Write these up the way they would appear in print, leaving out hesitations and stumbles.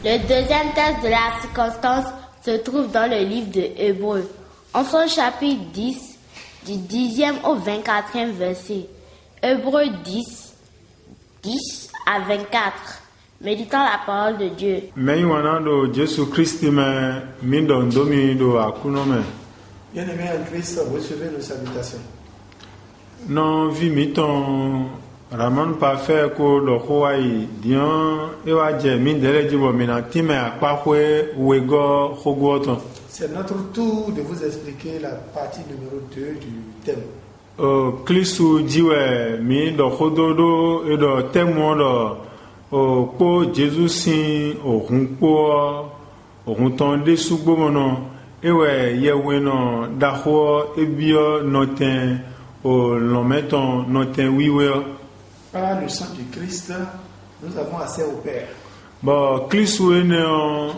Le deuxième texte de la circonstance se trouve dans le livre de Hébreux, en son chapitre 10, du 10e au 24e verset. Hébreux 10, 10 à 24. Méditant la parole de Dieu. Bien-aimé en Christ, recevez nos salutations. Non, vimiton Ramon pas faire que le Hawaii Dion et Wadje Mindele Jibo Minatime à Kwakwe Wego Hogoton. C'est notre tour de vous expliquer la partie numéro 2 du thème. Klisu Jiwe Mi do Hododo et do Temodo Po Jésus Sin au Hunpo au Hunton de Subomono ewe Yeweno Daho Ebio Noten au Lometon Noten Wiwe. Par le sang du Christ, nous avons accès au Père. Bon, Klisu ene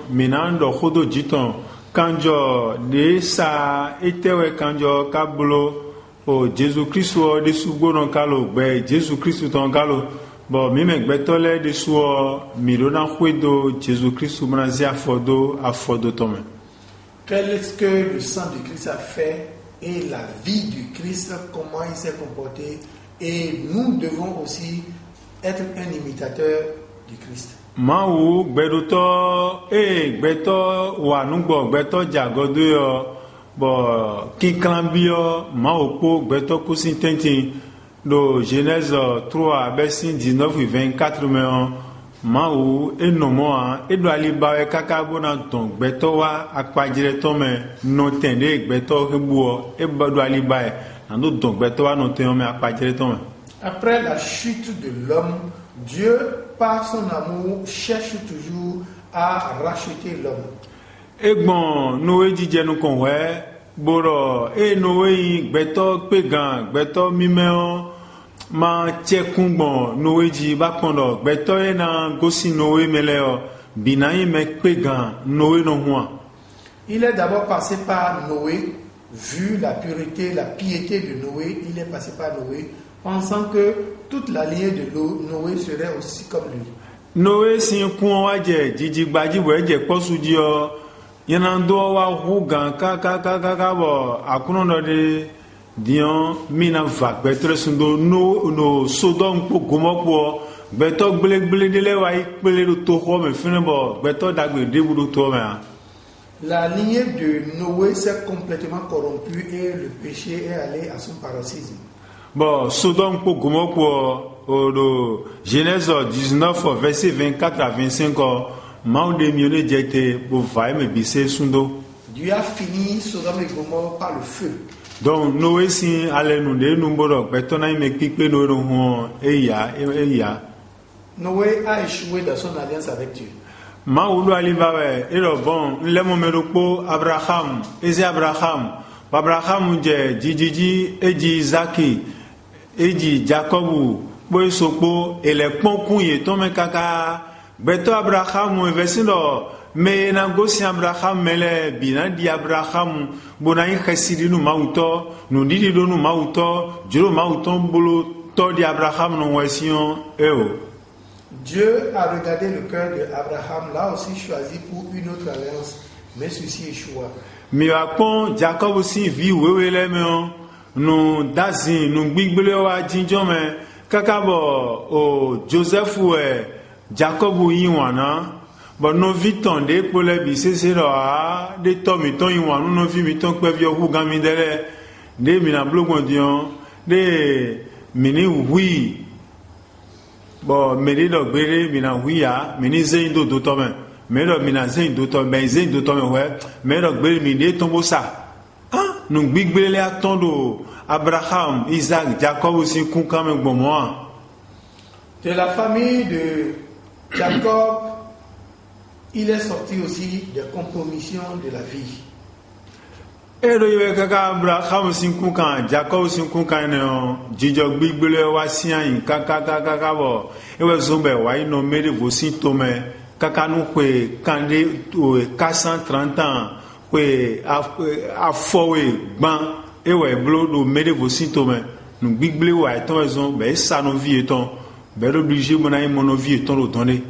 minando Hodo Jiton Kanjo de sa etewe Kanjo Kabulo o Jésus Christ de Subono Kalo be Jésus Christ ton Kalo. Bon, mime gbetole de suo mirona huedo Jésus Christ manazi afodo tome. Quel est-ce que le sang du Christ a fait et la vie du Christ, comment il s'est comporté, et nous devons aussi être un imitateur du Christ. Mawu gbedoto gbeto wanugbo gbeto jagodo yo bo kiklambio mawu po gbeto kusintentin do Genèse 3 verset 19 et 24 mais Maou enomoa edo alibawe kakabona ton gbeto wa akpajire to me no tende gbeto hebuo ebado alibawe ando don gbeto wa no ten me akpajire to me. Après la chute de l'homme, Dieu par son amour cherche toujours à racheter l'homme. Egbon Noé jije nu kon we boro Noé gbeto pegan gbeto mimeo ma tchekungbon Noé ji ba kondo gbeto na gosi Noé meleo binayi me pegan Noé no hua. Il est d'abord passé par Noé, vu la pureté, la piété de Noé, il est passé par Noé, pensant que toute la lignée de Noé serait aussi comme lui. Noé si kun waje jiji gbaji weje posuji o yanando wa hugan ka bo akuno de Dion mina va gbetre sundo no Sodom po Gomorrah gbeto gbelegble de le wa ipele do to ho me finebo gbeto dagbe debudu to me. La lignée de Noé s'est complètement corrompue et le péché est allé à son paroxysme. Bon, Sodom po Gomorrah do Genèse 19 verset 24 à 25 maude mione jete po vai me bise sundo. Dieu a fini Sodome et Gomorrah par le feu. Donc Noé si ale nu de nu mboro gbeto na me pipe no ro ho eya. Noé a échoué dans son alliance avec Dieu. Ma ulu alibawe ero bon le momerupo Abraham je jijiji eji Isaki eji Jacobu boy sopo ele ponkun ye to me kaka beto Abraham invesino me na gosi Abraham mele bina di Abraham bona yi khasidi nu mauto nu didi do nu mauto juro mauto bolo to di Abraham no wesion Dieu a regardé le cœur d'Abraham, l'a aussi choisi pour une autre alliance, mais ceci échoua. Mi apon Jacob aussi vi wewele me no dazin no gbigbele wa jinjo me kakabo o Joseph Jacob yiwana bon no viton de pole bi sese ro a de to mi ton yiwanu no vi mi ton pe vi ohu gami dele de mi na blogon dion de mini wi bon meni do gbere mi na wi ya mini zein do to me me do mi na zein do to ben zein do to me we me do gbere mi de tombo sa no gbigbele atondo Abraham Isaac Jacob aussi kun quand même bon moi. De la famille de Jacob, il est sorti aussi des compromissions de la vie. Et le kaka Abraham sin kun Jacob sin kun kan no jijo gbigbele wa sian kaka bo e we zombe wa ino mere vo sin to me kaka nu pe kande 430 ans we afowe gban ewe blodo mere vo sin to me nu gbigbele wa ton ezon be sa no vie ton be obligé mona mono vie ton lo donner.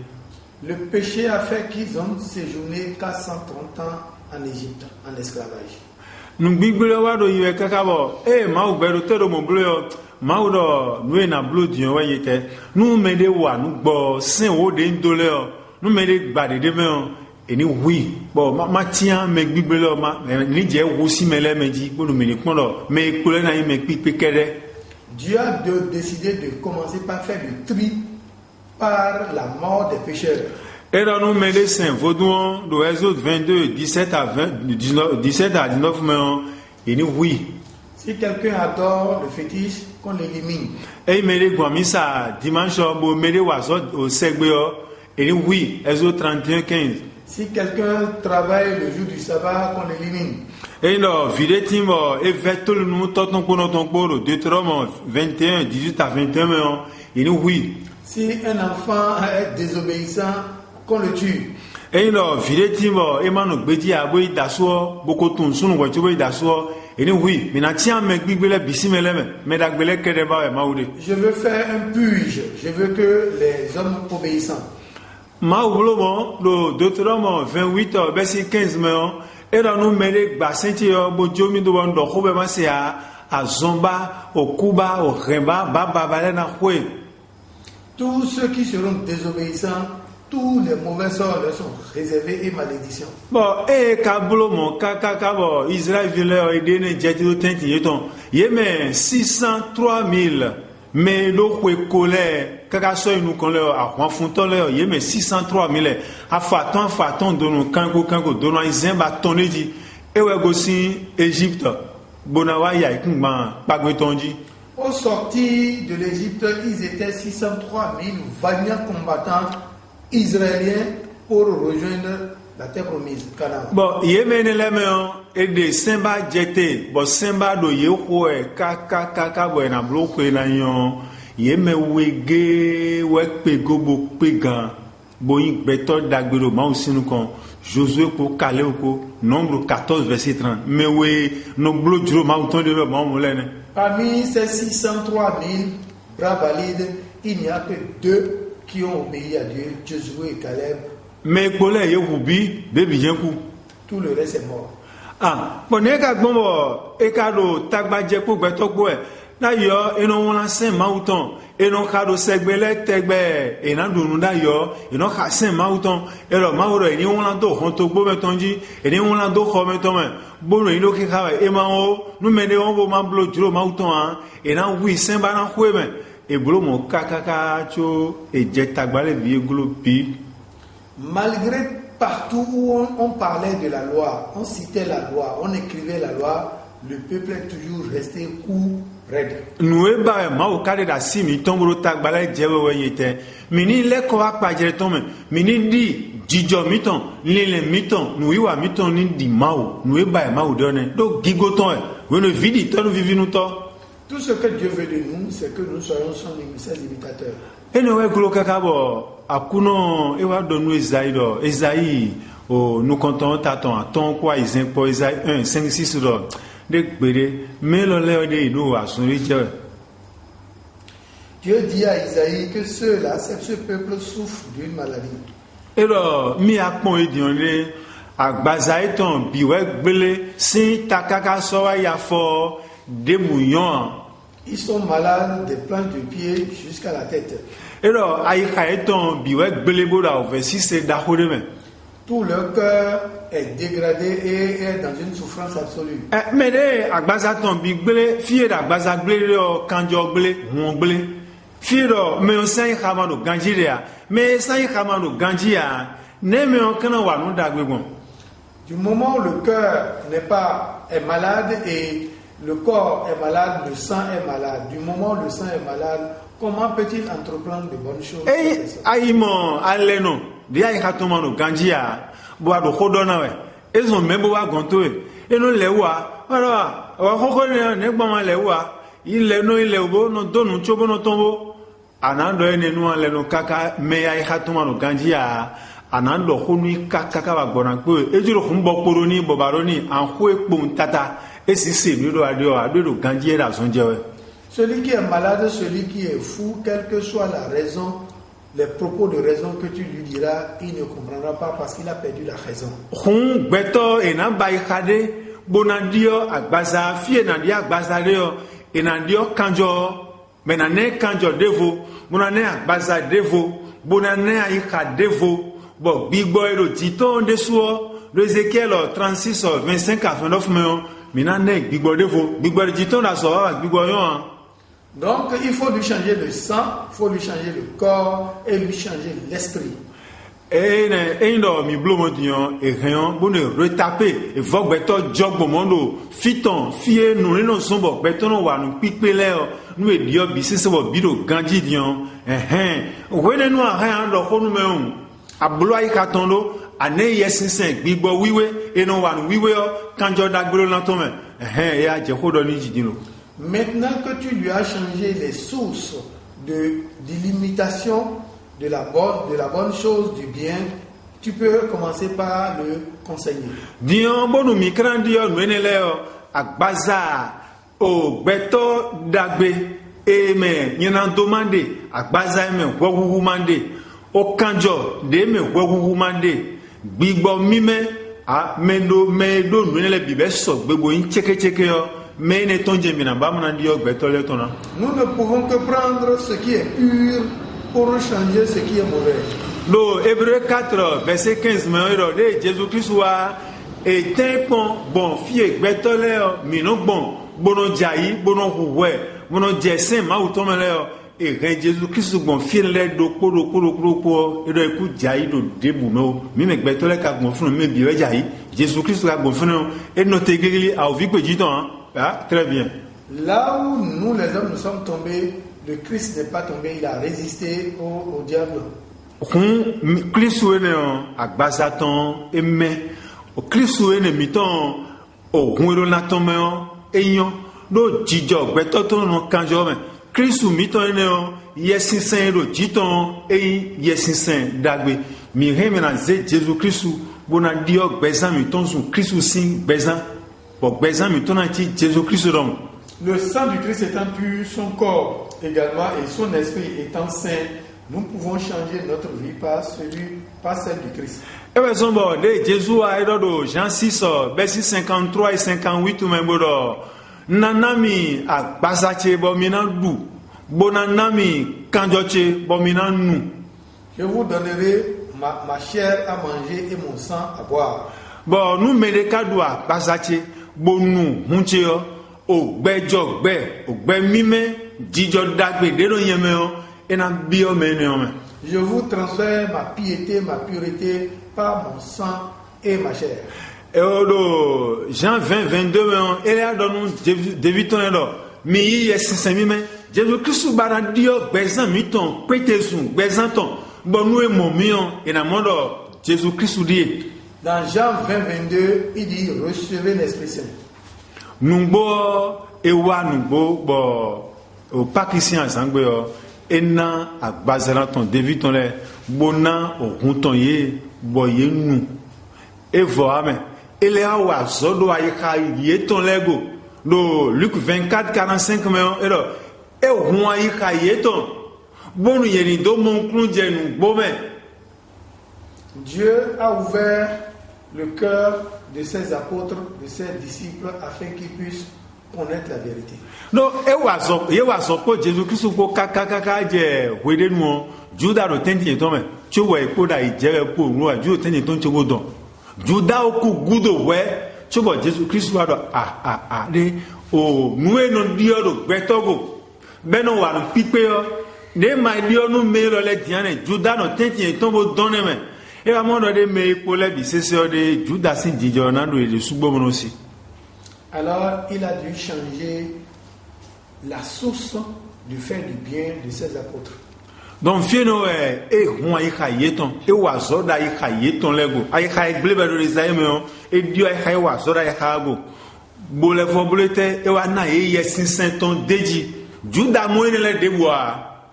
Le péché a fait qu'ils ont séjourné 430 ans en Égypte, en esclavage. Nugbigbele wa do yiwe kakabo ma ugbedo tedo mo blo ma udo nu na blo dion wa yete nu mede wa nu gbo sin wo de ndole o nu mede gbade de me o eni wi bo ma tian me gbigbele o ma ni je wo si mele meji bo nu me ni pon do me kule na yi me pipe kede. Dieu a décidé de commencer par faire le tri par la mort des pécheurs. Et dans nos médecins, vaudouons de Exode 22, 17 à 19, mais il dit oui. Si quelqu'un adore le fétiche, qu'on l'élimine. Et il me dit, comme ça, dimanche, il me dit, au Segbeo, il dit oui, Exode 31, 15. Si quelqu'un travaille le jour du sabbat, qu'on l'élimine. Et non, vidéo, et fait tout le monde, tout ton cours, Deutéronome 21, 18 à 21, mais il dit oui. Si un enfant est désobéissant, qu'on le tue. Et non, vidéo, et maintenant, Bédi a beau d'asseoir, beaucoup de ton son, tu veux d'asseoir, et nous oui, mais n'a tiens, mais Bibele, Bissimele, mais d'Agbele, Kedeba et Maoudé. Je veux faire un purge, je veux que les hommes obéissants. Maoublo, le Deutéronome 28, verset 15, mais et dans nous mêler, Bassentio, Bodjomi, de Wando, Robemasia, à Zomba, au Kuba, au Remba, Baba, Valena, Houé. Tous ceux qui seront désobéissants, tous les mauvais sorts leur sont réservés et malédictions. Bon, et Kabulo, mon Kakabo, Israël, Villeur, et Dene, Djadilo, Tinti, Yeton, Yémen, 603 000, mais l'eau, colère, Kakasoy, nous connaissons, à Juanfonton, Yémen, 603 000, à Faton, Dono, Kango, Dono, Izemba, Tonedi, et Wegossi, Égypte, Bonawa, Yaïkman, Pagwetonji. Au sortir de l'Égypte, ils étaient 603 000 vaillants combattants israéliens pour rejoindre la terre promise, Canaan. Bon, Yémen est là, et de Simba jeté, bon, Simba do Yehoé, Kaka, Buena Bloque, Nayon, Yémen Wege, Wekpe Gobo, Pegan, Boïk, Betor, Dagbero, Maousinukon, Josué pour Kaleo, nombre 14, verset 30. Mais oui, nos blocs de Maouton de Mamoulène. Parmi ces 603 000 bras valides, il n'y a que 2 qui ont obéi à Dieu, Josué et Caleb. Mais Colère et Roubi, Baby Jenkou. Tout le reste est mort. Ah, bon, et quand bon, et quand Tagbadje pour Betokwe, d'ailleurs, et non, on a 5 Maouton, et non, Kado Segbele, Tegbe, et non, d'ailleurs, et non, 5 Maouton, et le Maouro, et non, on a 2 Hontobo Betonji, et non, on a 2 Hometon, bon, il y a et Mao, nous menons au Mamblo, Dro Maouton, et non, oui, 5 Baran Huemen, et Blo, mon Kakakacho, et Jetagbale, Vieglopi. Malgré partout où on parlait de la loi, on citait la loi, on écrivait la loi, le peuple est toujours resté cou raide. Nous eba ma au cadre da si mi tombro tagbala jewe yete. Mini le ko apa jere tome. Mini di jijo miton, lele miton, nous iwa miton ni di mao. Nous eba ma au donne. Do gigoton e. We no vidi to no vivi nous to. Tout ce que Dieu veut de nous, c'est que nous soyons son imitateur. Et nous glo kakabo akuno ewa do nous Esaïe o nous comptons taton ton quoi Isaïe 1 5 6 do. Dieu dit à Isaïe que ceux-là, ce peuple souffre d'une maladie. Et alors, mi a pon edionle agbaza eton biwe gbele si takaka sowa ya fo debouillon. Ils sont malades des plantes de pied jusqu'à la tête. Et alors, aïka eton biwe gbele boda au verset c'est dahodeme. Tout leur cœur est dégradé et est dans une souffrance absolue. Mais les agbazaton bigbele, fier d'agbazagbele kanjo gbele, hongbele. Fier mais on sait kamano ganjia, mais ça kamano ganjia, ne me on kana wa no dagbegon. Du moment où le cœur est malade et le corps est malade, le sang est malade. Du moment où le sang est malade, comment peut-il entreprendre de bonnes choses? Eh, aïmon, alleno. Dia ikatomano ganjia bo ado khodona we ezo membo wa gonto e no lewa ara wa koko ne gbama lewa ile bo no donu chobo no tombo anando ene no ale no kaka meya ikatomano ganjia anando khunu kaka ba gbona pe ejuro khumbo poroni bobaroni an khwe pon tata esise ni do ado ganjia da sonje we. Celui qui est malade, celui qui est fou, quelle que soit la raison les propos de raison que tu lui diras, il ne comprendra pas parce qu'il a perdu la raison. Hun beto ena bai khade bonadio agbaza fie na dia agbaza deo ena dio kanjo menane kanjo devo bonane agbaza devo bonane ai khadevo bo gbigbo ero titon desuo de Ézéchiel 36 25 à 29 menane gbigbo devo gbigbo titon da so gbigbo yon. Donc il faut lui changer le sang, il faut lui changer le corps et lui changer l'esprit. Et non, mi blomo dion et rien bon retaper et vok beto jogbo mondo fiton fie nous non sombo beto no wa nous pipele nous e dio bisese bo biro ganji dion wele no ha ndo ko nu me abulo ai katondo ane yesinsen gbigbo wiwe e no wa nu wiwe kanjo dagbelo na to me e a je ko do ni jidilo. Maintenant que tu lui as changé les sources de l'imitation de la bonne chose, du bien, tu peux commencer par le conseiller. Dion bonu mikran dio meneleo agbaza o beto dagbe eme nyina domande agbaza eme gwogugu mande o kanjo de me gwogugu mande gbigbo mime a mendo medo menele bibe so gbegbo yin cheke yo. Nous ne pouvons que prendre ce qui est pur pour changer ce qui est mauvais. Lo Hébreux 4 verset 15 de Jésus-Christ est un bon fier betole mino bon bono jayi bono huwe bono jesen ma utomele et Jésus-Christ bon fier le do ko et do ku jayi do debu no mi me betole ka bon fun me biwe jayi Jésus-Christ ka bon fun et notre église a vu que dit-on. Ah, très bien. Là où nous les hommes nous sommes tombés, le Christ n'est pas tombé, il a résisté au diable. Christ est agbazaton eme. Christ est miton o huero na tome eyan do jijo gbetoton no kanjo me. Christ miton ne yesinsen do jiton yesinsen dagbe. Mi reme na Jésus Christ bona dio gbezan miton su Christ sin gbezan. Le sang du Christ étant pur, son corps également et son esprit étant saint, nous pouvons changer notre vie par celle du Christ. Jésus a Jean 6, verset 53 et 58, Nanami a basache bomina du, bonanami kanjoche bomina nu. Je vous donnerai ma chair à manger et mon sang à boire. Bon, nous medekadua basache. Bonu huncheo ogbejo gbe ogbe mime jijo dagbe dero yemeo ena bio meneo. Je vous transfère ma piété, ma pureté par mon sang et ma chair. Et odo Jean 20 22 ele adonu David tonelo mi yesin mime Jésus Christ baradio gbezan miton petesun gbezan ton bonu e momion ena modo Jésus Christ dit. Dans Jean 20, 22, il dit recevez l'Esprit Saint. Numbo ewa numbo bo o pakisian sangbe ena agbazela ton David ton le bona o hunton ye boye nu evo amen ele awa zodo ayika ye ton lego do Luc 24 45 me ero e hun ayika ye ton bonu ye ni do mon klunje nu bome. Dieu a ouvert le cœur de ses apôtres, de ses disciples, afin qu'ils puissent connaître la vérité. No, e was po Jésus Christ ko kaka je wede nu Juda ro tenti to me chuwa e ko da ije po nu a ju tenti to chugo don Juda ku gudo we chubo Jésus Christ wa do de o nu e no dio do gbetogo beno wa no pipe yo de ma dio nu me lo le diane Juda no tenti to bo don me. Et à mon de mes collègues, c'est sûr de Judas Saint-Dijon et le Soubomon aussi. Alors, il a dû changer la source du fait du bien de ses apôtres. Donc, finalement, et on a yeton, et oiseau da yeton lego, a gleba de Isaïe, et Dieu a oiseau da yago. Bole vobolete, et wana yesin saint-ton déji. Judas moine le déboire.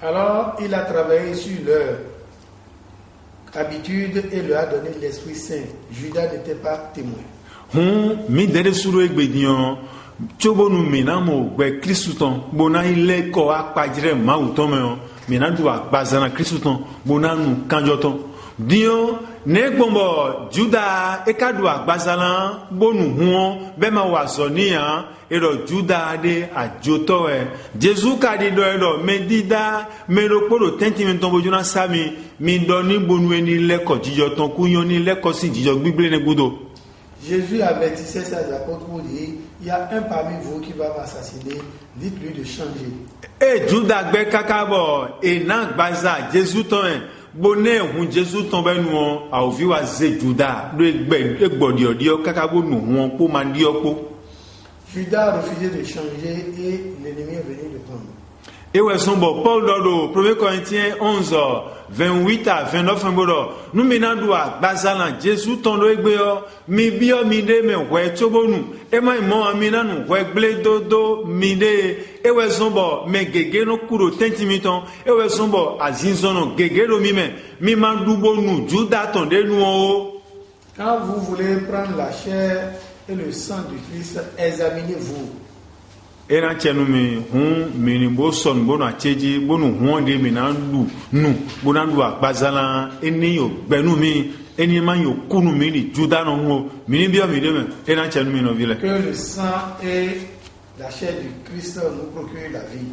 Alors, il a travaillé sur leur habitude et leur a donné l'Esprit Saint. Judas n'était pas témoin. Mi dere suru egbedion chobo nu menamo gbe Christon bona ile ko apajire ma uton me mina du agbazana Kristo ton bonanu kanjoton dio ne gbombo Juda ekadu agbazana bonu huon be ma waso niyan ero Juda de ajoto e Jesu kadi do ero medida mero poro tentimen ton bojuna sami mi do ni bonu eni leko jijo ton kunyo ni leko si jijo gbigbele ne gudo. Jésus avertissait ses apôtres pour dire, il y a un parmi vous qui va m'assassiner, dites-lui de changer. Et Juda gbe kakabo e na gbaza Jesu ton bonne hun Jesu ton be nu a ovi wa ze Juda do egbodio dio kakabo nu hun po ma dio po. Judas a refusé de changer et l'ennemi est venu le prendre. Et ouais, son bon, Paul Dodo, 1 Corinthiens 11, 28 à 29, nous menons à Basalan, Jésus, ton doigt, mi bio mide, me ouais, tobonu, et moi, moi, minanu, ouais, blé dodo, mide, et ouais, son bon, me gege no kuro, tentimiton, et ouais, son bon, azinzono, gege no mime, mi mandubo nu, Judas, ton de nous. Quand vous voulez prendre la chair et le sang du Christ, examinez-vous. Era chenu mi hun mini bo son bono acheji bonu hun de mi na lu nu bona lu agbazala eni yo gbenu mi eni man yo kunu mi ni Juda no ho mi bi o mi de me era chenu mi no vile que le sang et la chair du Christ nous procurent la vie.